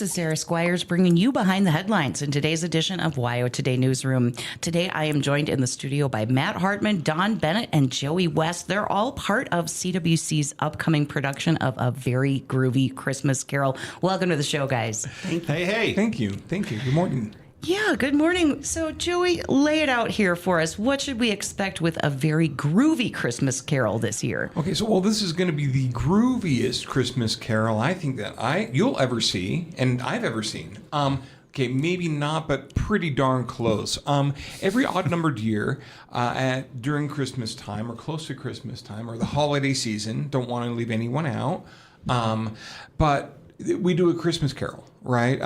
is Sarah Squires bringing you behind the headlines in today's edition of WYO Today Newsroom. Today, I am joined in the studio by Matt Hartman, Don Bennett, and Joey West. They're all part of CWC's upcoming production of A Very Groovy Christmas Carol. Welcome to the show, guys. Hey. Thank you. Good morning. Yeah, good morning. So, Joey, lay it out here for us. What should we expect with A Very Groovy Christmas Carol this year? Okay, so this is going to be the grooviest Christmas Carol I think that you'll ever see, and I've ever seen. Okay, maybe not, but pretty darn close. Every odd-numbered year during Christmas time or close to Christmas time or the holiday season, don't want to leave anyone out, but we do a Christmas Carol, right?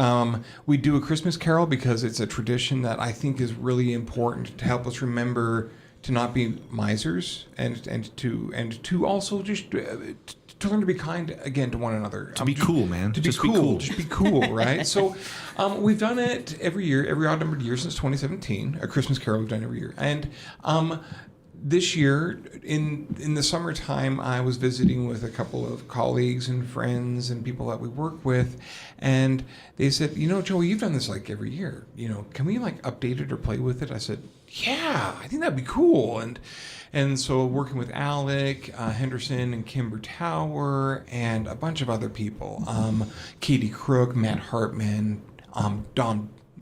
We do a Christmas Carol because it's a tradition that I think is really important to help us remember to not be misers and to also just to learn to be kind again to one another. To be cool, man. To just be cool. Just be cool, right? So we've done it every year, every odd numbered year since 2017. A Christmas Carol we've done every year, and this year, in the summertime, I was visiting with a couple of colleagues and friends and people that we work with, and they said, Joey, you've done this like every year. Can we like update it or play with it? I said, yeah, I think that'd be cool. And so working with Alec Henderson and Kimber Tower and a bunch of other people, Katie Crook, Matt Hartman,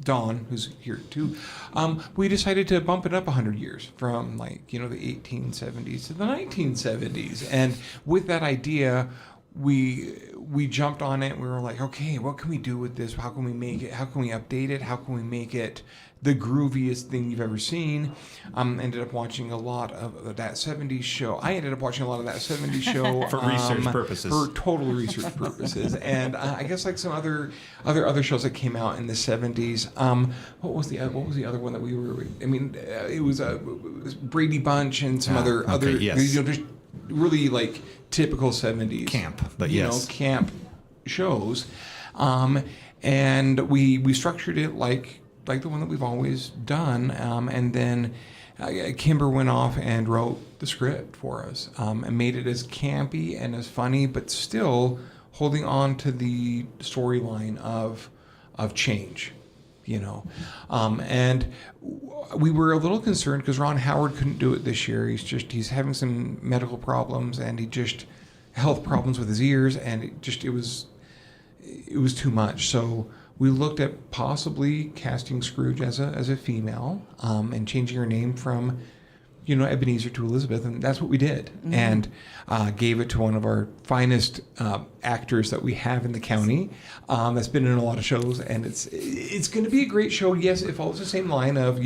Don, who's here too, we decided to bump it up 100 years from the 1870s to the 1970s. And with that idea, we jumped on it. We were like, okay, what can we do with this? How can we make it? How can we update it? How can we make it the grooviest thing you've ever seen? Ended up watching a lot of that 70s show. I ended up watching a lot of that 70s show for research purposes. For total research purposes, and I guess like some other shows that came out in the 70s. What was the other one that we were? I mean, it was Brady Bunch and some other yes. Just really like typical 70s camp, but yes, camp shows, and we structured it like the one that we've always done, and then Kimber went off and wrote the script for us, and made it as campy and as funny, but still holding on to the storyline of change. And we were a little concerned because Ron Howard couldn't do it this year. He's having some medical problems and health problems with his ears, and it was too much. So we looked at possibly casting Scrooge as a female, and changing her name from Ebenezer to Elizabeth, and that's what we did. Mm-hmm. And gave it to one of our finest actors that we have in the county, that's been in a lot of shows, and it's going to be a great show. Yes, it follows the same line of,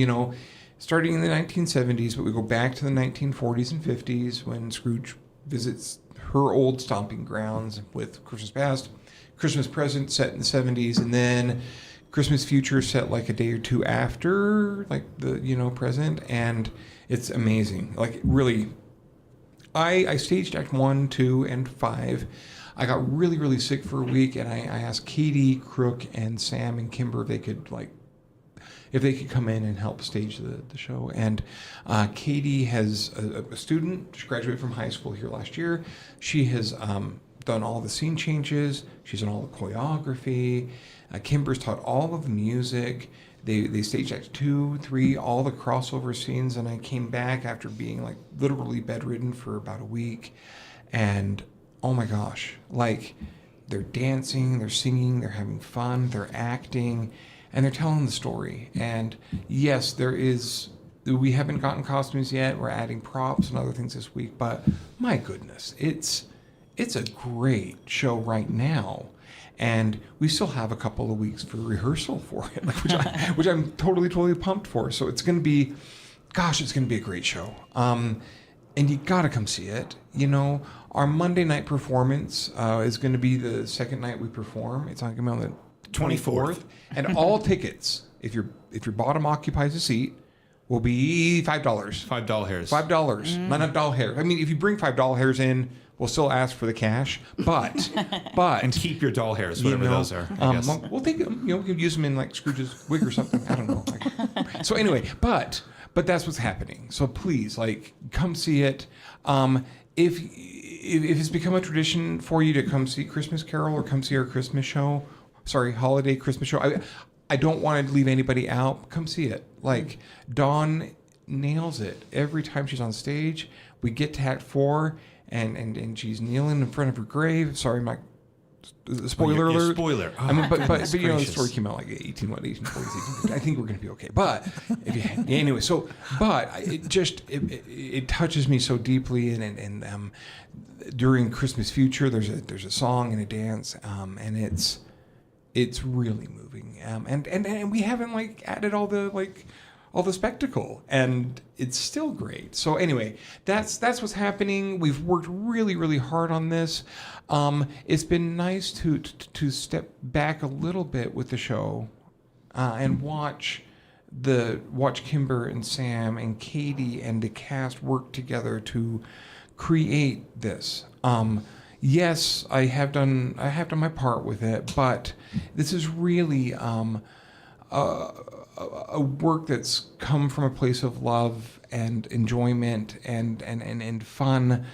starting in the 1970s, but we go back to the 1940s and 50s when Scrooge visits her old stomping grounds with Christmas Past, Christmas Present set in the 70s, and then Christmas Future set like a day or two after, like the present, and it's amazing. Like really, I staged Act 1, 2, and 5. I got really, really sick for a week, and I asked Katie Crook and Sam and Kimber if they could come in and help stage the show. And Katie has a student. She graduated from high school here last year. She has done all the scene changes. She's done all the choreography. Kimber's taught all of the music. They staged Act 2, 3, all the crossover scenes, and I came back after being like literally bedridden for about a week, and oh my gosh, like they're dancing, they're singing, they're having fun, they're acting, and they're telling the story. And yes, we haven't gotten costumes yet. We're adding props and other things this week, but my goodness, it's a great show right now. And we still have a couple of weeks for rehearsal for it, which I'm totally pumped for. So it's going to be a great show. And you got to come see it. Our Monday night performance is going to be the second night we perform. It's going to be on the 24th. And all tickets, if your bottom occupies a seat, will be $5. $5 hairs. $5. Not doll hair. I mean, if you bring $5 hairs in, we'll still ask for the cash, but and keep your doll hairs, whatever those are. We'll take them. We can use them in like Scrooge's wig or something. I don't know. So anyway, but that's what's happening. So please, come see it. If it's become a tradition for you to come see Christmas Carol or come see our Christmas show, holiday Christmas show. I don't want to leave anybody out. Come see it. Like, Dawn nails it every time she's on stage. We get to Act 4, and she's kneeling in front of her grave. Sorry, my spoiler alert. Spoiler. Oh, I mean, but you know, the gracious. story came out like 1840s. I think we're going to be okay. But anyway, it touches me so deeply, and during Christmas Future, there's a song and a dance, and it's really moving, and we haven't like added all the spectacle, and it's still great. So anyway, that's what's happening. We've worked really, really hard on this. It's been nice to step back a little bit with the show, and watch Kimber and Sam and Katie and the cast work together to create this. Yes, I have done my part with it, but this is really a work that's come from a place of love and enjoyment and fun,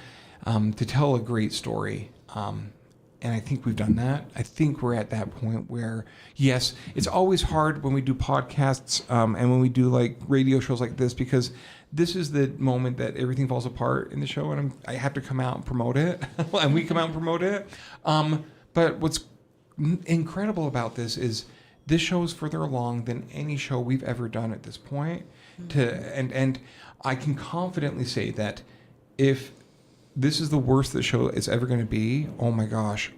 to tell a great story. And I think we've done that. I think we're at that point where, yes, it's always hard when we do podcasts, and when we do like radio shows like this, because this is the moment that everything falls apart in the show, and I have to come out and promote it, and we come out and promote it. But what's incredible about this is this show is further along than any show we've ever done at this point. And I can confidently say that if this is the worst the show is ever going to be, oh my gosh,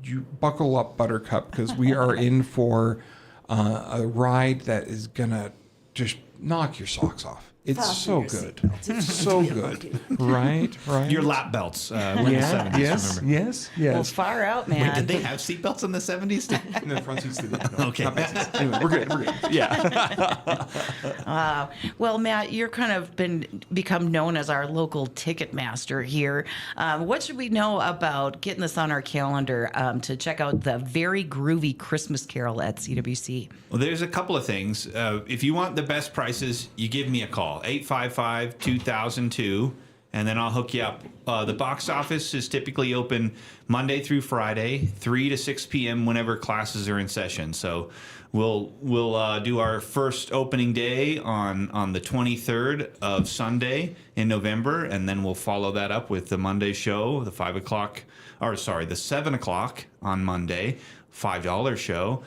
you buckle up, Buttercup, because we are in for a ride that is going to just knock your socks off. It's so good. It's so good. Right? Your lap belts. Were in the 70s, remember? Yes. Well, far out, man. Wait, did they have seatbelts in the 70s? No, the front seats didn't. No, Okay. not back seats. Anyway, we're good. Yeah. Well, Matt, you're kind of become known as our local ticket master here. What should we know about getting this on our calendar to check out the Very Groovy Christmas Carol at CWC? Well, there's a couple of things. If you want the best prices, you give me a call, 855-2002, and then I'll hook you up. The box office is typically open Monday through Friday, 3 to 6 p.m. whenever classes are in session. So we'll do our first opening day on the 23rd of Sunday in November, and then we'll follow that up with the Monday show, the 7 o'clock on Monday, $5 show.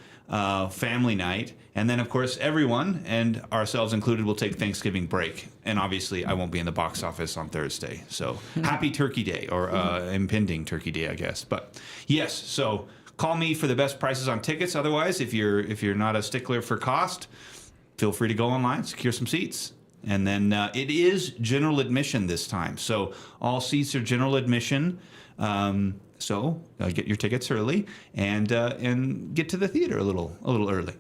Family night, and then of course everyone, and ourselves included, will take Thanksgiving break, and obviously I won't be in the box office on Thursday, so happy Turkey Day, or impending Turkey Day, I guess. But yes, so call me for the best prices on tickets. Otherwise, if you're not a stickler for cost, feel free to go online, secure some seats. And then it is general admission this time, so all seats are general admission. So get your tickets early and get to the theater a little early.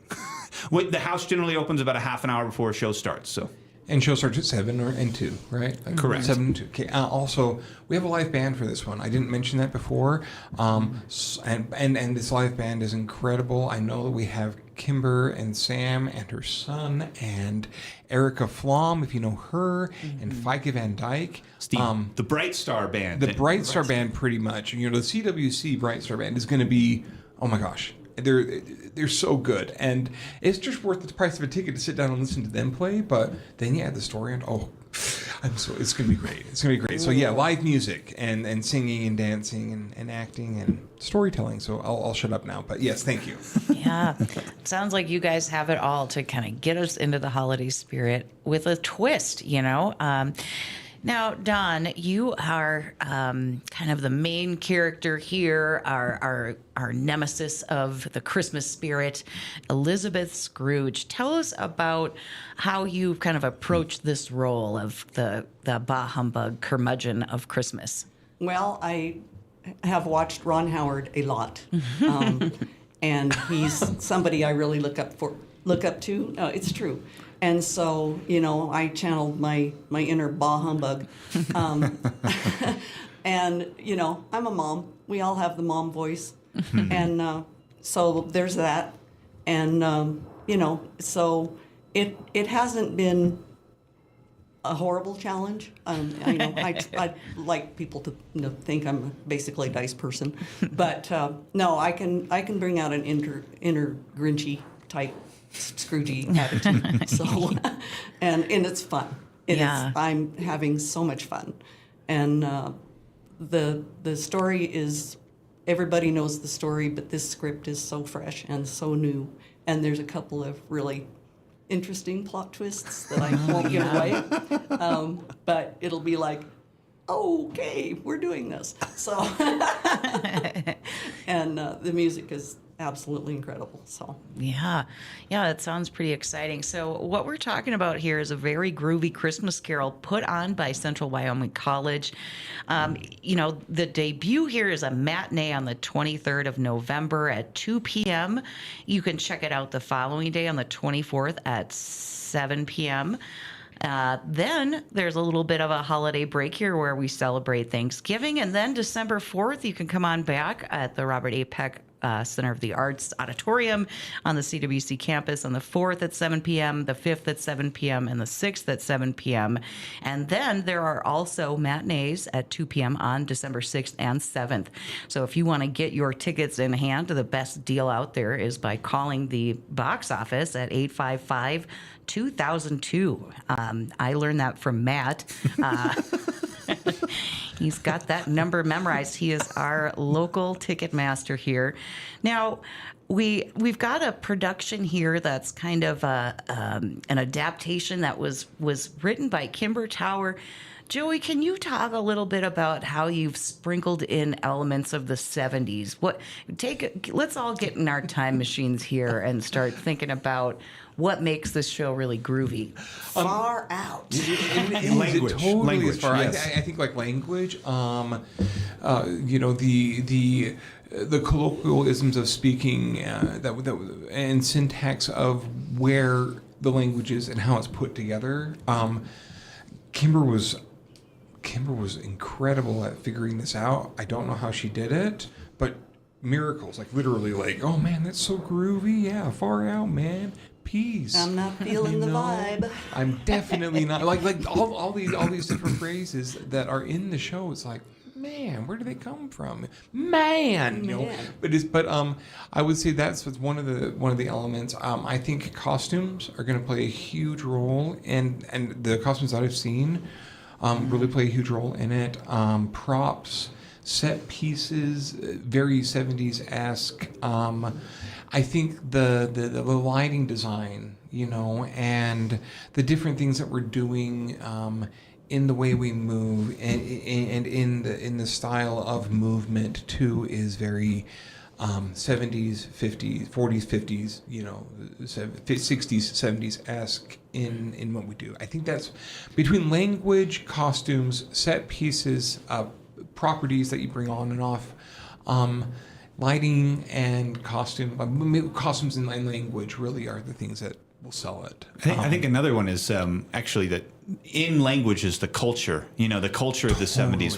The house generally opens about a half an hour before a show starts. So. And show starts at 7 and 2, right? Correct. 7 and 2. Okay. Also, we have a live band for this one. I didn't mention that before. And this live band is incredible. I know that we have Kimber and Sam and her son and Erica Flom, if you know her, and Feike Van Dyke. Steve, the Bright Star Band. The Bright Star Band, pretty much. You know, the CWC Bright Star Band is going to be, oh my gosh. They're so good, and it's just worth the price of a ticket to sit down and listen to them play. But then you add the story, and it's gonna be great. It's gonna be great. So yeah, live music and singing and dancing and acting and storytelling. So I'll shut up now. But yes, thank you. Yeah, sounds like you guys have it all to kind of get us into the holiday spirit with a twist, you know. Now, Don, you are kind of the main character here, our nemesis of the Christmas spirit, Elizabeth Scrooge. Tell us about how you've kind of approached this role of the bah humbug curmudgeon of Christmas. Well, I have watched Ron Howard a lot, and he's somebody I really look up to. No, it's true. And so, you know, I channeled my inner bah humbug. And, you know, I'm a mom. We all have the mom voice. And so there's that. And, you know, so it hasn't been a horrible challenge. I like people to think I'm basically a dice person, but no, I can bring out an inner Grinchy type Scroogey attitude. So, and it's fun. I'm having so much fun, and the story is. Everybody knows the story, but this script is so fresh and so new, and there's a couple of really interesting plot twists that I won't give away. But it'll be like, okay, we're doing this. So, and the music is absolutely incredible. So yeah, it sounds pretty exciting. So what we're talking about here is a very groovy Christmas carol put on by Central Wyoming College. The debut here is a matinee on the 23rd of November at 2 p.m. You can check it out the following day on the 24th at 7 p.m. Then there's a little bit of a holiday break here where we celebrate Thanksgiving. And then December 4th, you can come on back at the Robert A. Peck Center of the Arts Auditorium on the CWC campus on the 4th at 7 p.m., the 5th at 7 p.m., and the 6th at 7 p.m. And then there are also matinees at 2 p.m. on December 6th and 7th. So if you want to get your tickets in hand, the best deal out there is by calling the box office at 855-2002. I learned that from Matt. He's got that number memorized. He is our local ticket master here. Now, we've got a production here that's kind of an adaptation that was written by Kimber Tower. Joey, can you talk a little bit about how you've sprinkled in elements of the 70s? Let's all get in our time machines here and start thinking about what makes this show really groovy. Far out. Language. It totally Language, is far. yes. I think like language, the colloquialisms of speaking and syntax of where the language is and how it's put together. Kimber was incredible at figuring this out. I don't know how she did it, but miracles, like literally, like, oh man, that's so groovy. Yeah, far out, man. Peace. I'm not feeling the vibe. I'm definitely not like all these different phrases that are in the show. It's like, man, where do they come from? Man, you know. But I would say that's one of the elements. I think costumes are going to play a huge role, and the costumes that I've seen really play a huge role in it. Props, set pieces, very 70s-esque. I think the lighting design, and the different things that we're doing in the way we move and in the style of movement too is very 70s, 50s, 40s, 50s, 60s, 70s-esque in what we do. I think that's between language, costumes, set pieces, properties that you bring on and off, lighting and costumes and language really are the things that will sell it. I think another one is actually that in language is the culture. The culture of the 70s.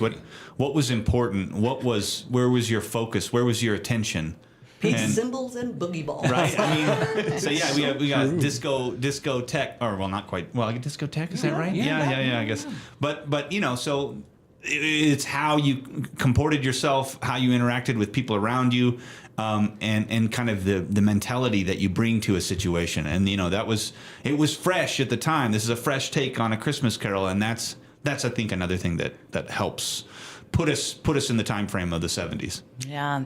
What was important? Where was your focus? Where was your attention? Peace symbols and boogie balls. Right. I mean, so yeah, we got disco tech, or well, not quite. Well, disco tech, is that right? Yeah. I guess. But so it's how you comported yourself, how you interacted with people around you, and kind of the mentality that you bring to a situation. And it was fresh at the time. This is a fresh take on A Christmas Carol, and that's I think another thing that helps put us in the time frame of the 70s. Yeah.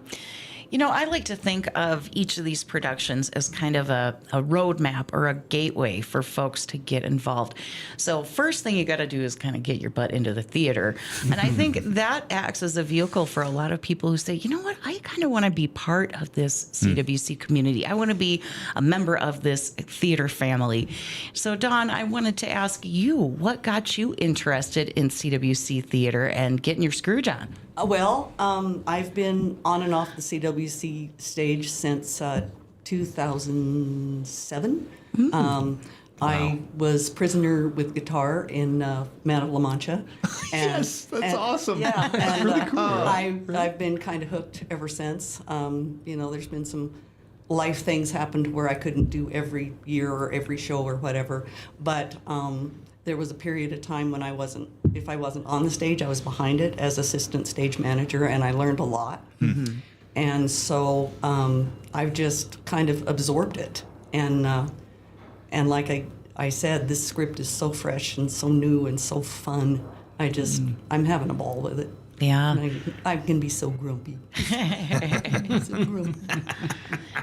I like to think of each of these productions as kind of a roadmap or a gateway for folks to get involved. So first thing you got to do is kind of get your butt into the theater. And I think that acts as a vehicle for a lot of people who say, you know what, I kind of want to be part of this CWC community. I want to be a member of this theater family. So Dawn, I wanted to ask you, what got you interested in CWC theater and getting your Scrooge on? Well, I've been on and off the CWC stage since 2007. Wow. I was prisoner with guitar in Man of La Mancha. And, yes, that's awesome. Yeah, and really cool. I've been kind of hooked ever since. There's been some life things happened where I couldn't do every year or every show or whatever. But there was a period of time when if I wasn't on the stage, I was behind it as assistant stage manager, and I learned a lot. Mm-hmm. And so I've just kind of absorbed it. And like I said, this script is so fresh and so new and so fun. I'm having a ball with it. Yeah. And I can be so grumpy. So grumpy.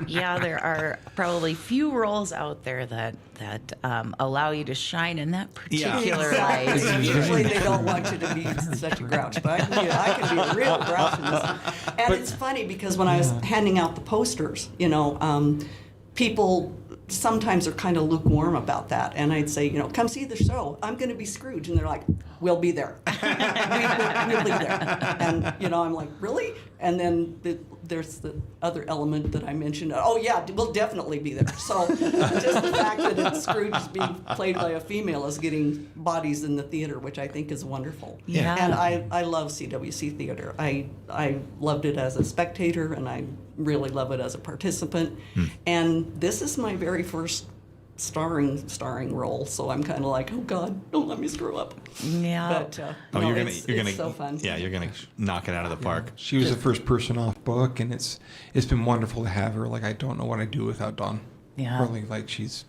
Yeah, there are probably few roles out there that allow you to shine in that particular light. Usually they don't want you to be such a grouch, but I can be a real grouch in this. And it's funny because when I was handing out the posters, people sometimes are kind of lukewarm about that. And I'd say, come see the show. I'm going to be Scrooge. And they're like, we'll be there. we'll be there. And, I'm like, really? And then there's the other element that I mentioned. Oh, yeah, we'll definitely be there. So just the fact that Scrooge is being played by a female is getting bodies in the theater, which I think is wonderful. Yeah. And I love CWC theater. I loved it as a spectator, and I really love it as a participant. And this is my very first starring role, so I'm kind of like, oh God, don't let me screw up. Yeah. But you're it's gonna so fun. Yeah, you're gonna knock it out of the park. She was the first person off book, and it's been wonderful to have her. Like, I don't know what I'd do without Dawn. Yeah. Really, like she's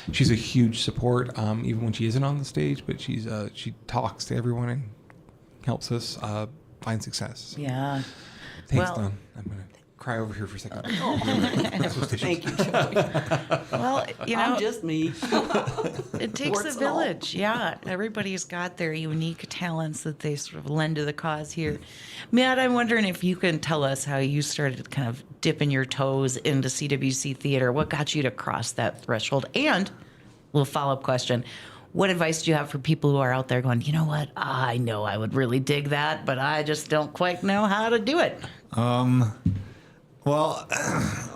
a huge support, even when she isn't on the stage. But she talks to everyone and helps us find success. Yeah. Thanks, Well- Dawn. I'm gonna cry over here for a second. Thank you, Joey. Well, I'm just me. it takes a warts and all. village. Yeah. Everybody's got their unique talents that they sort of lend to the cause here. Matt, I'm wondering if you can tell us how you started kind of dipping your toes into CWC theater. What got you to cross that threshold? And a little follow-up question. What advice do you have for people who are out there going, you know what? I know I would really dig that, but I just don't quite know how to do it. Well,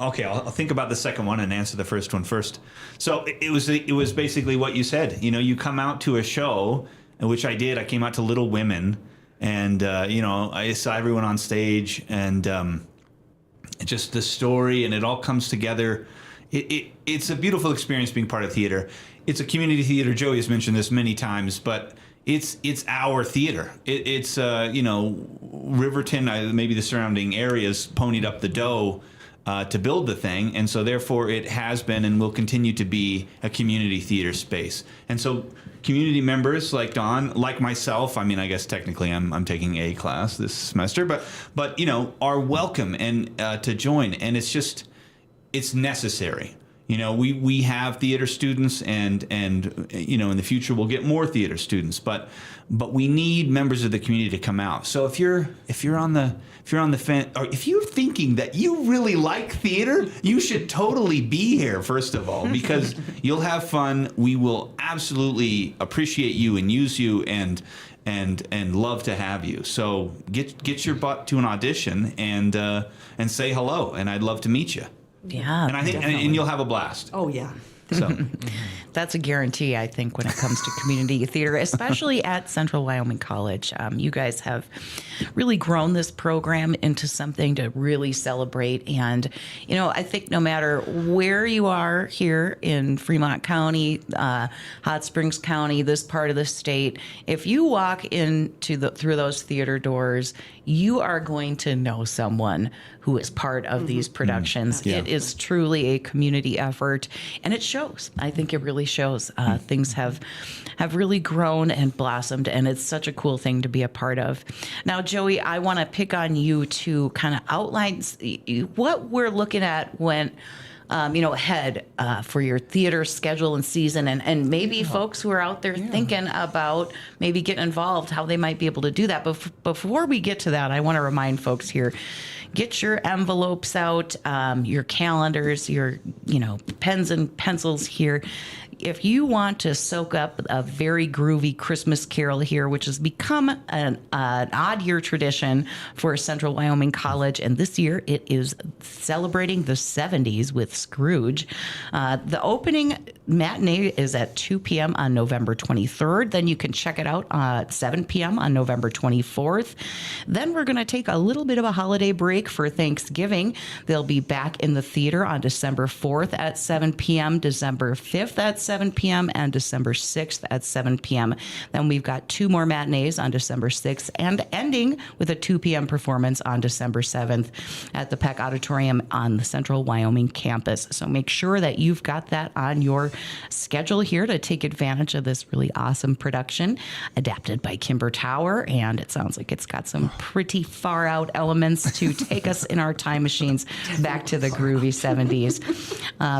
okay, I'll think about the second one and answer the first one first. So it was basically what you said. You come out to a show, which I did. I came out to Little Women, and I saw everyone on stage, and just the story, and it all comes together. It's a beautiful experience being part of theater. It's a community theater. Joey has mentioned this many times, but it's our theater. It's Riverton, maybe the surrounding areas ponied up the dough to build the thing, and so therefore it has been and will continue to be a community theater space. And so community members like Dawn, like myself, I guess technically I'm taking A class this semester, but are welcome and to join, and it's necessary. We have theater students, and in the future we'll get more theater students, but we need members of the community to come out. So if you're on the fence, or if you're thinking that you really like theater, you should totally be here, first of all, because you'll have fun. We will absolutely appreciate you and use you and love to have you. So get your butt to an audition and say hello, and I'd love to meet you. Yeah. And I think and you'll have a blast. Oh, yeah. So That's a guarantee, I think, when it comes to community theater, especially at Central Wyoming College. You guys have really grown this program into something to really celebrate. And, I think no matter where you are here in Fremont County, Hot Springs County, this part of the state, if you walk through those theater doors, you are going to know someone who is part of these productions. Yeah. It is truly a community effort, and it shows. I think it really shows. Things have really grown and blossomed, and it's such a cool thing to be a part of. Now, Joey, I want to pick on you to kind of outline what we're looking at when ahead for your theater schedule and season, and maybe folks who are out there thinking about maybe getting involved, how they might be able to do that. But before we get to that, I want to remind folks here, get your envelopes out, your calendars, your pens and pencils here. If you want to soak up a very groovy Christmas carol here, which has become an odd year tradition for Central Wyoming College, and this year it is celebrating the 70s with Scrooge. The opening matinee is at 2 p.m. on November 23rd. Then you can check it out at 7 p.m. on November 24th. Then we're going to take a little bit of a holiday break for Thanksgiving. They'll be back in the theater on December 4th at 7 p.m., December 5th at 7 p.m. and December 6th at 7 p.m. Then we've got 2 more matinees on December 6th and ending with a 2 p.m. performance on December 7th at the Peck Auditorium on the Central Wyoming campus. So make sure that you've got that on your schedule here to take advantage of this really awesome production adapted by Kimber Tower. And it sounds like it's got some pretty far out elements to take us in our time machines back to the groovy 70s.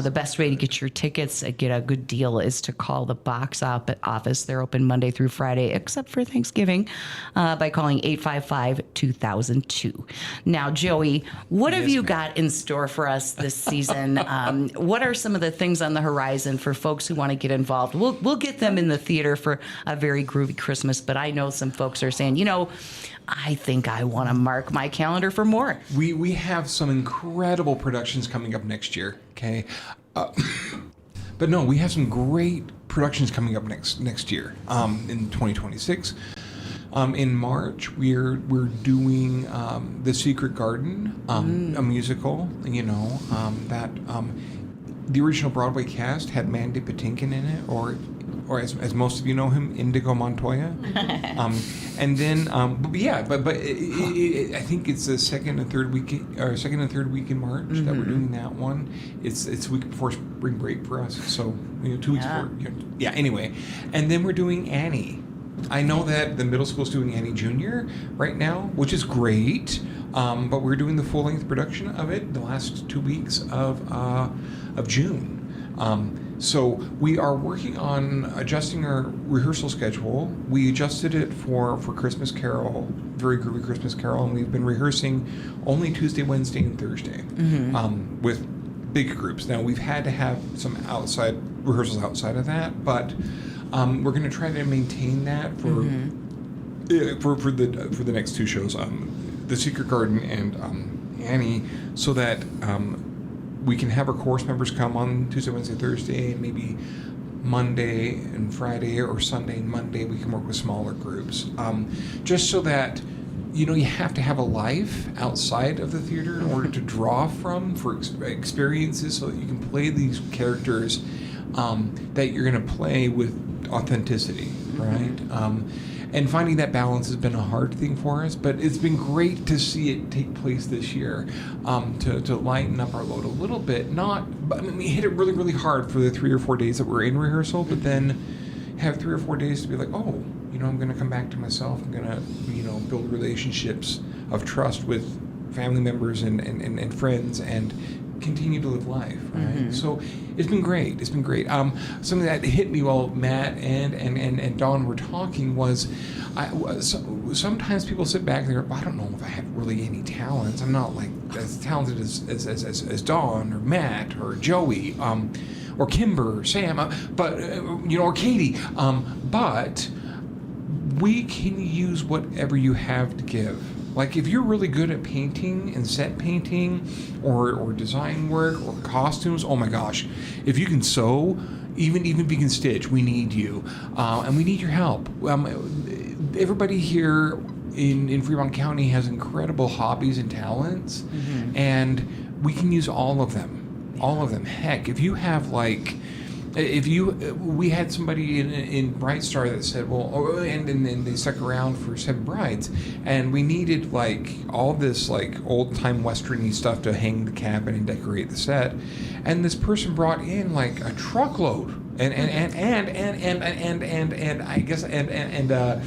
The best way to get your tickets, get a good deal, is to call the box office. They're open Monday through Friday, except for Thanksgiving, by calling 855-2002. Now, Joey, what have you got in store for us this season? What are some of the things on the horizon for folks who want to get involved? We'll get them in the theater for a very groovy Christmas, but I know some folks are saying, I think I want to mark my calendar for more. We have some incredible productions coming up next year, okay? But no, we have some great productions coming up next year, in 2026. In March, we're doing The Secret Garden, a musical. That the original Broadway cast had Mandy Patinkin in it, or as most of you know him, Indigo Montoya. And then, I think it's the second and third week in March that we're doing that one. It's a week before spring break for us, so 2 weeks before. Yeah. Anyway, and then we're doing Annie. I know that the middle school's doing Annie Junior right now, which is great. But we're doing the full-length production of it the last 2 weeks of June. So we are working on adjusting our rehearsal schedule. We adjusted it for Christmas Carol, very groovy Christmas Carol, and we've been rehearsing only Tuesday, Wednesday, and Thursday with big groups. Now we've had to have some outside rehearsals outside of that, but we're going to try to maintain that for the next 2 shows, The Secret Garden and Annie, so that we can have our chorus members come on Tuesday, Wednesday, Thursday, and maybe Monday and Friday, or Sunday and Monday we can work with smaller groups, just so that you have to have a life outside of the theater in order to draw from for experiences, so that you can play these characters that you're going to play with authenticity, right? And finding that balance has been a hard thing for us, but it's been great to see it take place this year, to lighten up our load a little bit. We hit it really, really hard for the 3 or 4 days that we're in rehearsal, but then have 3 or 4 days to be like, I'm going to come back to myself. I'm going to, build relationships of trust with family members and friends, and continue to live life, right? So it's been great. Something that hit me while Matt and Dawn were talking was, sometimes people sit back and they go, I don't know if I have really any talents. I'm not like as talented as Dawn or Matt or Joey, or Kimber or Sam, or Katie. But we can use whatever you have to give. Like, if you're really good at painting and set painting or design work or costumes, oh my gosh, if you can sew, even if you can stitch, we need you. And we need your help. Everybody here in Fremont County has incredible hobbies and talents, and we can use all of them. All of them. Heck, if you have we had somebody in Bright Star that said, and then they stuck around for 7 brides, and we needed all this old time westerny stuff to hang the cabin and decorate the set, and this person brought in a truckload and I guess and a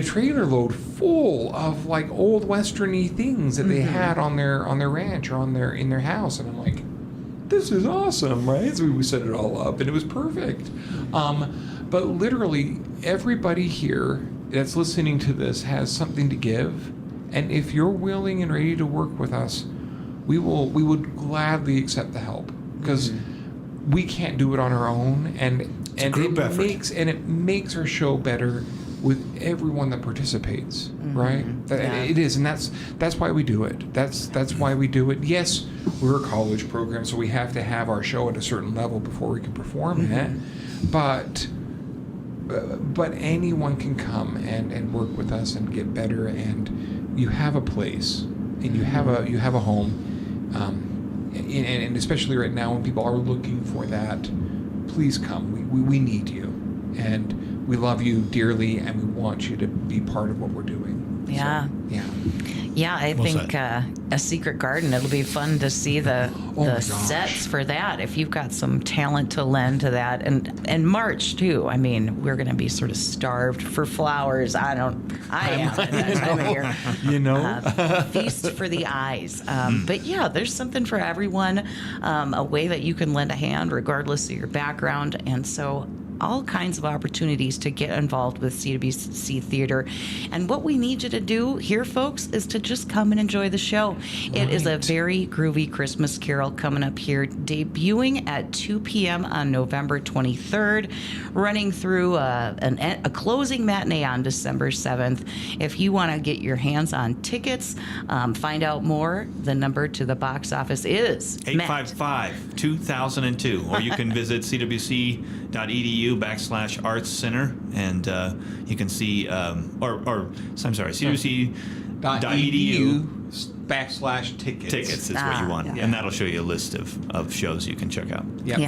trailer load full of old westerny things that they had on their ranch or in their house, and I'm like, this is awesome, right? So we set it all up, and it was perfect. But literally, everybody here that's listening to this has something to give, and if you're willing and ready to work with us, we would gladly accept the help, because we can't do it on our own, and it makes our show better with everyone that participates, right? It is, and that's why we do it. That's why we do it. Yes, we're a college program, so we have to have our show at a certain level before we can perform it. But anyone can come and work with us and get better, and you have a place, and you have a home, and especially right now when people are looking for that please come. We need you, and we love you dearly, and we want you to be part of what we're doing. Yeah. So, yeah. Yeah, I think a secret garden. It'll be fun to see the my gosh. sets for that. If you've got some talent to lend to that, and March too. I mean, we're going to be sort of starved for flowers. I am at that time of year. You know, Feast for the eyes. But yeah, there's something for everyone. A way that you can lend a hand, regardless of your background, and so all kinds of opportunities to get involved with CWC Theater. And what we need you to do here, folks, is to just come and enjoy the show. It is a very groovy Christmas carol coming up here, debuting at 2 p.m. on November 23rd, running through a closing matinee on December 7th. If you want to get your hands on tickets, find out more, the number to the box office is 855-2002, or you can visit cwc.edu/arts center, and you can see, I'm sorry, cwc.edu /tickets. tickets is what you want, yeah. and that'll show you a list of shows you can check out. Yep.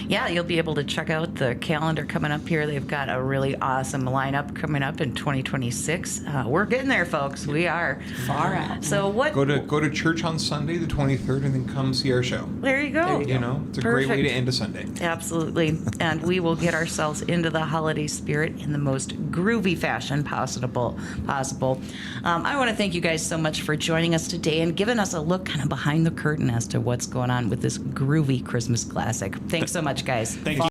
Yeah, you'll be able to check out the calendar coming up here. They've got a really awesome lineup coming up in 2026. We're getting there, folks. We are Far out. So what? Go to church on Sunday, the 23rd, and then come see our show. There you go. You know, it's a great way to Perfect. end a Sunday. Absolutely. And we will get ourselves into the holiday spirit in the most groovy fashion possible. I want to thank you guys so much for joining us today and giving us a look kind of behind the curtain as to what's going on with this groovy Christmas classic. Thanks so much, guys. Thank you.